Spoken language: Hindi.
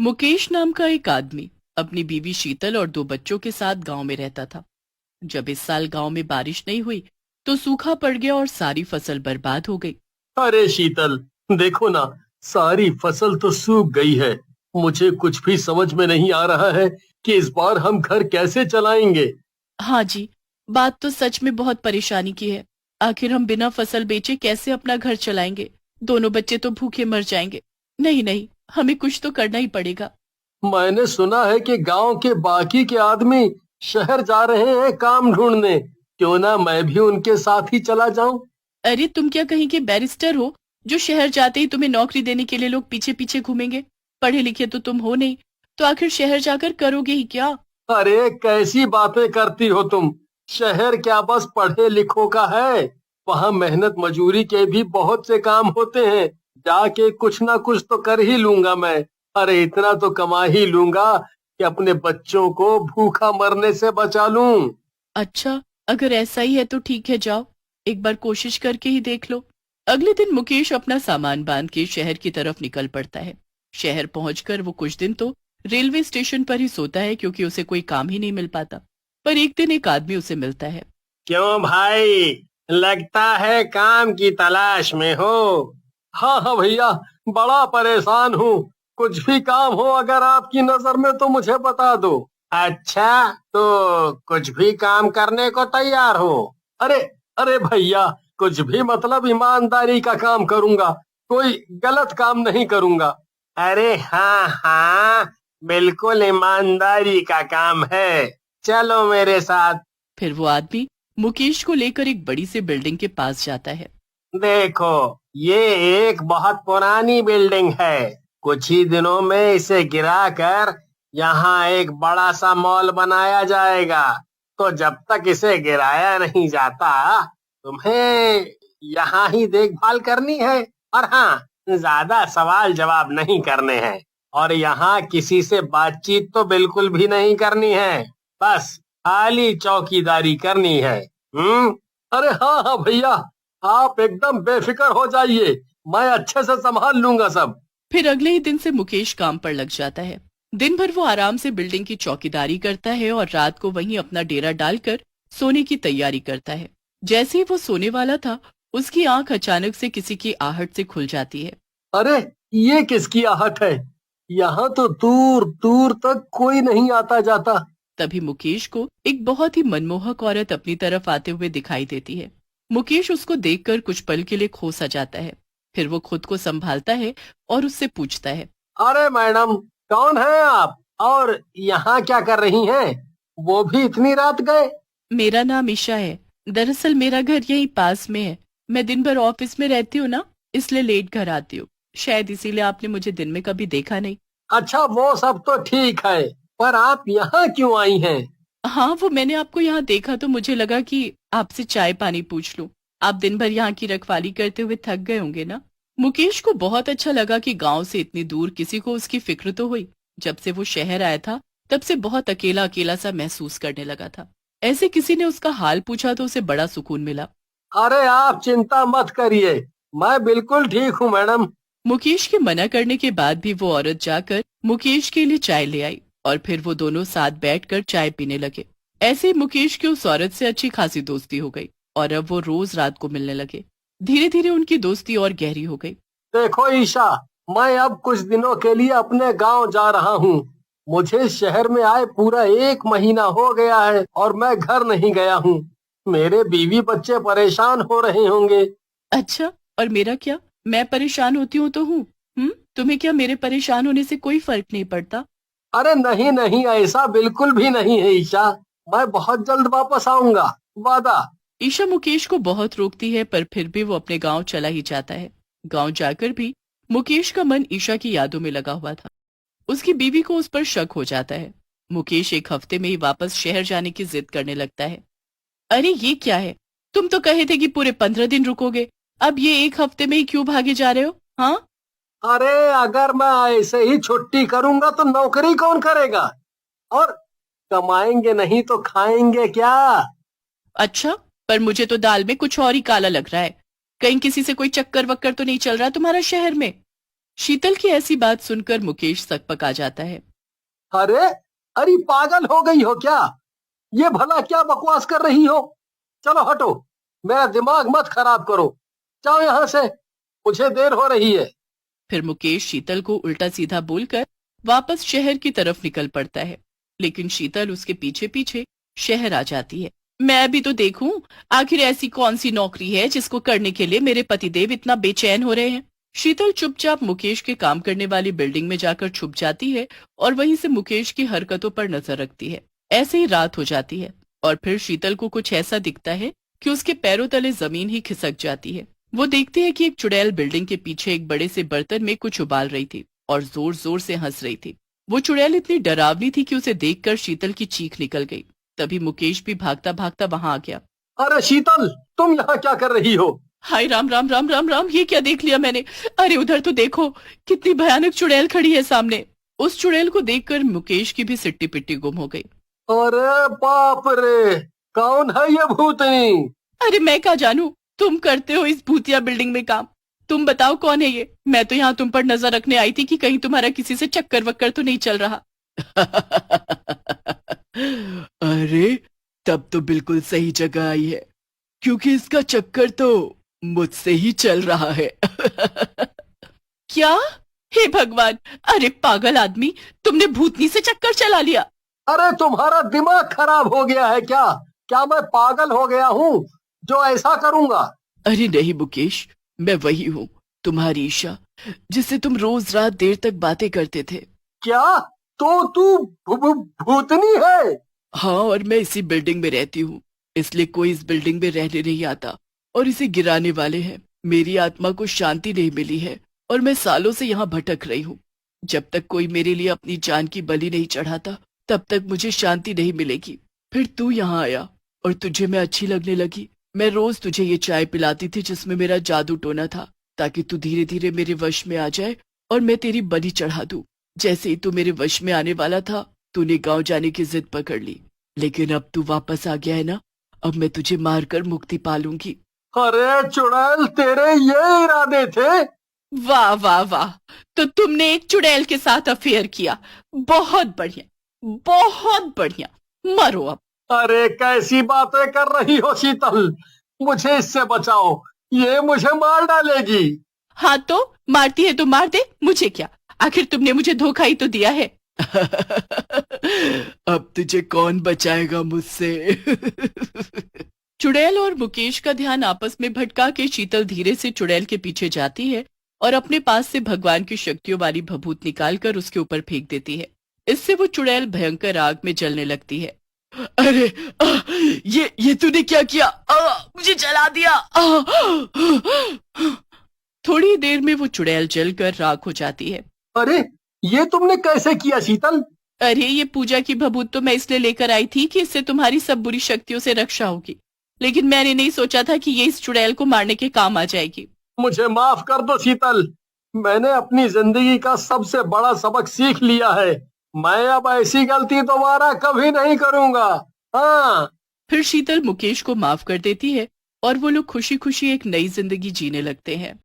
मुकेश नाम का एक आदमी अपनी बीवी शीतल और 2 बच्चों के साथ गांव में रहता था। जब इस साल गांव में बारिश नहीं हुई तो सूखा पड़ गया और सारी फसल बर्बाद हो गई। अरे शीतल, देखो ना, सारी फसल तो सूख गई है। मुझे कुछ भी समझ में नहीं आ रहा है कि इस बार हम घर कैसे चलाएंगे। हाँ जी, बात तो सच में बहुत परेशानी की है। आखिर हम बिना फसल बेचे कैसे अपना घर चलाएंगे? दोनों बच्चे तो भूखे मर जाएंगे। नहीं नहीं, हमें कुछ तो करना ही पड़ेगा। मैंने सुना है कि गांव के बाकी के आदमी शहर जा रहे हैं काम ढूंढने। क्यों ना मैं भी उनके साथ ही चला जाऊं। अरे तुम क्या कहीं के बैरिस्टर हो जो शहर जाते ही तुम्हें नौकरी देने के लिए लोग पीछे पीछे घूमेंगे? पढ़े लिखे तो तुम हो नहीं, तो आखिर शहर जाकर करोगे ही क्या? अरे कैसी बातें करती हो तुम। शहर क्या बस पढ़े लिखों का है? वहाँ मेहनत मजूरी के भी बहुत से काम होते हैं। जाके कुछ ना कुछ तो कर ही लूंगा मैं। अरे इतना तो कमा ही लूंगा कि अपने बच्चों को भूखा मरने से बचा लूं। अच्छा, अगर ऐसा ही है तो ठीक है, जाओ एक बार कोशिश करके ही देख लो। अगले दिन मुकेश अपना सामान बांध के शहर की तरफ निकल पड़ता है। शहर पहुंचकर वो कुछ दिन तो रेलवे स्टेशन पर ही सोता है क्योंकि उसे कोई काम ही नहीं मिल पाता। पर एक दिन एक आदमी उसे मिलता है। क्यों भाई, लगता है काम की तलाश में हो? हाँ हाँ भैया, बड़ा परेशान हूँ। कुछ भी काम हो अगर आपकी नजर में तो मुझे बता दो। अच्छा, तो कुछ भी काम करने को तैयार हो? अरे अरे भैया, कुछ भी मतलब ईमानदारी का काम करूंगा। कोई गलत काम नहीं करूंगा। अरे हाँ हाँ, बिल्कुल ईमानदारी का काम है। चलो मेरे साथ। फिर वो आदमी मुकेश को लेकर एक बड़ी सी बिल्डिंग के पास जाता है। देखो, ये एक बहुत पुरानी बिल्डिंग है। कुछ ही दिनों में इसे गिराकर यहाँ एक बड़ा सा मॉल बनाया जाएगा। तो जब तक इसे गिराया नहीं जाता, तुम्हें यहाँ ही देखभाल करनी है। और हाँ, ज्यादा सवाल जवाब नहीं करने हैं। और यहाँ किसी से बातचीत तो बिल्कुल भी नहीं करनी है। बस खाली चौकीदारी करनी है। हम्म। अरे हाँ हाँ भैया, आप एकदम बेफिक्र हो जाइए। मैं अच्छे से संभाल लूंगा सब। फिर अगले ही दिन से मुकेश काम पर लग जाता है। दिन भर वो आराम से बिल्डिंग की चौकीदारी करता है और रात को वहीं अपना डेरा डालकर सोने की तैयारी करता है। जैसे ही वो सोने वाला था, उसकी आंख अचानक से किसी की आहट से खुल जाती है। अरे, ये किसकी आहट है? यहाँ तो दूर दूर तक कोई नहीं आता जाता। तभी मुकेश को एक बहुत ही मनमोहक औरत अपनी तरफ आते हुए दिखाई देती है। मुकेश उसको देखकर कुछ पल के लिए खो सा जाता है। फिर वो खुद को संभालता है और उससे पूछता है। अरे मैडम, कौन है आप और यहाँ क्या कर रही हैं? वो भी इतनी रात गए? मेरा नाम ईशा है। दरअसल मेरा घर यहीं पास में है। मैं दिन भर ऑफिस में रहती हूँ ना, इसलिए लेट घर आती हूँ। शायद इसीलिए आपने मुझे दिन में कभी देखा नहीं। अच्छा, वो सब तो ठीक है, पर आप यहाँ क्यों आई हैं? हाँ, वो मैंने आपको यहाँ देखा तो मुझे लगा कि आपसे चाय पानी पूछ लूं। आप दिन भर यहाँ की रखवाली करते हुए थक गए होंगे ना। मुकेश को बहुत अच्छा लगा कि गांव से इतनी दूर किसी को उसकी फिक्र तो हुई। जब से वो शहर आया था तब से बहुत अकेला अकेला सा महसूस करने लगा था। ऐसे किसी ने उसका हाल पूछा तो उसे बड़ा सुकून मिला। अरे आप चिंता मत करिए, मैं बिल्कुल ठीक हूँ मैडम। मुकेश के मना करने के बाद भी वो औरत जाकर मुकेश के लिए चाय ले आई और फिर वो दोनों साथ बैठकर चाय पीने लगे। ऐसे ही मुकेश की उस औरत से अच्छी खासी दोस्ती हो गई और अब वो रोज रात को मिलने लगे। धीरे धीरे उनकी दोस्ती और गहरी हो गई। देखो ईशा, मैं अब कुछ दिनों के लिए अपने गांव जा रहा हूँ। मुझे शहर में आए पूरा 1 महीना हो गया है और मैं घर नहीं गया हूँ। मेरे बीवी बच्चे परेशान हो रहे होंगे। अच्छा, और मेरा क्या? मैं परेशान होती हूँ तो हूँ। तुम्हें क्या मेरे परेशान होने से कोई फर्क नहीं पड़ता? अरे नहीं नहीं, ऐसा बिल्कुल भी नहीं है ईशा। मैं बहुत जल्द वापस आऊंगा, वादा। ईशा मुकेश को बहुत रोकती है पर फिर भी वो अपने गांव चला ही जाता है। गांव जाकर भी मुकेश का मन ईशा की यादों में लगा हुआ था। उसकी बीवी को उस पर शक हो जाता है। मुकेश एक हफ्ते में ही वापस शहर जाने की जिद करने लगता है। अरे ये क्या है? तुम तो कहे थे कि पूरे 15 दिन रुकोगे। अब ये एक हफ्ते में ही क्यों भागे जा रहे हो? हाँ। अरे अगर मैं ऐसे ही छुट्टी करूंगा तो नौकरी कौन करेगा? और कमाएंगे नहीं तो खाएंगे क्या? अच्छा, पर मुझे तो दाल में कुछ और ही काला लग रहा है। कहीं किसी से कोई चक्कर वक्कर तो नहीं चल रहा तुम्हारा शहर में? शीतल की ऐसी बात सुनकर मुकेश सकपका जाता है। अरे अरे पागल हो गई हो क्या? ये भला क्या बकवास कर रही हो? चलो हटो, मेरा दिमाग मत खराब करो। जाओ यहाँ से, मुझे देर हो रही है। फिर मुकेश शीतल को उल्टा सीधा बोलकर वापस शहर की तरफ निकल पड़ता है, लेकिन शीतल उसके पीछे पीछे शहर आ जाती है। मैं भी तो देखूं, आखिर ऐसी कौन सी नौकरी है जिसको करने के लिए मेरे पतिदेव इतना बेचैन हो रहे हैं। शीतल चुपचाप मुकेश के काम करने वाली बिल्डिंग में जाकर छुप जाती है और वहीं से मुकेश की हरकतों पर नजर रखती है। ऐसे ही रात हो जाती है और फिर शीतल को कुछ ऐसा दिखता है कि उसके पैरों तले जमीन ही खिसक जाती है। वो देखती है कि एक चुड़ैल बिल्डिंग के पीछे एक बड़े से बर्तन में कुछ उबाल रही थी और जोर जोर से हंस रही थी। वो चुड़ैल इतनी डरावनी थी कि उसे देखकर शीतल की चीख निकल गई। तभी मुकेश भी भागता भागता वहां आ गया। अरे शीतल, तुम यहाँ क्या कर रही हो? हाय राम राम राम राम राम, ये क्या देख लिया मैंने? अरे उधर तो देखो, कितनी भयानक चुड़ैल खड़ी है सामने। उस चुड़ैल को देखकर मुकेश की भी सिट्टी पिट्टी गुम हो गई। अरे बाप रे, कौन है ये भूतनी? अरे मैं क्या जानू, तुम करते हो इस भूतिया बिल्डिंग में काम। तुम बताओ कौन है ये? मैं तो यहाँ तुम पर नजर रखने आई थी कि कहीं तुम्हारा किसी से चक्कर वक्कर तो नहीं चल रहा। अरे तब तो बिल्कुल सही जगह आई है, क्योंकि इसका चक्कर तो मुझसे ही चल रहा है। क्या? हे भगवान! अरे पागल आदमी, तुमने भूतनी से चक्कर चला लिया। अरे तुम्हारा दिमाग खराब हो गया है क्या? क्या मैं पागल हो गया हूँ जो ऐसा करूंगा? अरे नहीं मुकेश, मैं वही हूँ, तुम्हारी ईशा, जिससे तुम रोज रात देर तक बातें करते थे। क्या? तो तू भूतनी है? हाँ, और मैं इसी बिल्डिंग में रहती हूँ, इसलिए कोई इस बिल्डिंग में रहने नहीं आता और इसे गिराने वाले हैं। मेरी आत्मा को शांति नहीं मिली है और मैं सालों से यहाँ भटक रही हूँ। जब तक कोई मेरे लिए अपनी जान की बलि नहीं चढ़ाता, तब तक मुझे शांति नहीं मिलेगी। फिर तू यहाँ आया और तुझे मैं अच्छी लगने लगी। मैं रोज तुझे ये चाय पिलाती थी जिसमें मेरा जादू टोना था, ताकि तू धीरे धीरे मेरे वश में आ जाए और मैं तेरी बलि चढ़ा दूं। जैसे ही तू मेरे वश में आने वाला था, तूने गांव जाने की जिद पकड़ ली, लेकिन अब तू वापस आ गया है ना, अब मैं तुझे मारकर मुक्ति पालूंगी। अरे चुड़ैल, तेरे ये इरादे थे? वाह वाह वाह, तो तुमने एक चुड़ैल के साथ अफेयर किया। बहुत बढ़िया, बहुत बढ़िया, मरो अब। अरे कैसी बातें कर रही हो शीतल, मुझे इससे बचाओ, ये मुझे मार डालेगी। हाँ तो मारती है तो मार दे, मुझे क्या, आखिर तुमने मुझे धोखा ही तो दिया है। अब तुझे कौन बचाएगा मुझसे? चुड़ैल और मुकेश का ध्यान आपस में भटका के शीतल धीरे से चुड़ैल के पीछे जाती है और अपने पास से भगवान की शक्तियों वाली भभूत निकालकर उसके ऊपर फेंक देती है। इससे वो चुड़ैल भयंकर आग में जलने लगती है। अरे ये तूने क्या किया? मुझे जला दिया। थोड़ी देर में वो चुड़ैल जलकर राख हो जाती है। अरे ये तुमने कैसे किया शीतल? अरे ये पूजा की भभूत तो मैं इसलिए लेकर आई थी कि इससे तुम्हारी सब बुरी शक्तियों से रक्षा होगी, लेकिन मैंने नहीं सोचा था कि ये इस चुड़ैल को मारने के काम आ जाएगी। मुझे माफ कर दो शीतल, मैंने अपनी जिंदगी का सबसे बड़ा सबक सीख लिया है। मैं अब ऐसी गलती दोबारा कभी नहीं करूंगा। हाँ। फिर शीतल मुकेश को माफ कर देती है और वो लोग खुशी खुशी एक नई जिंदगी जीने लगते हैं।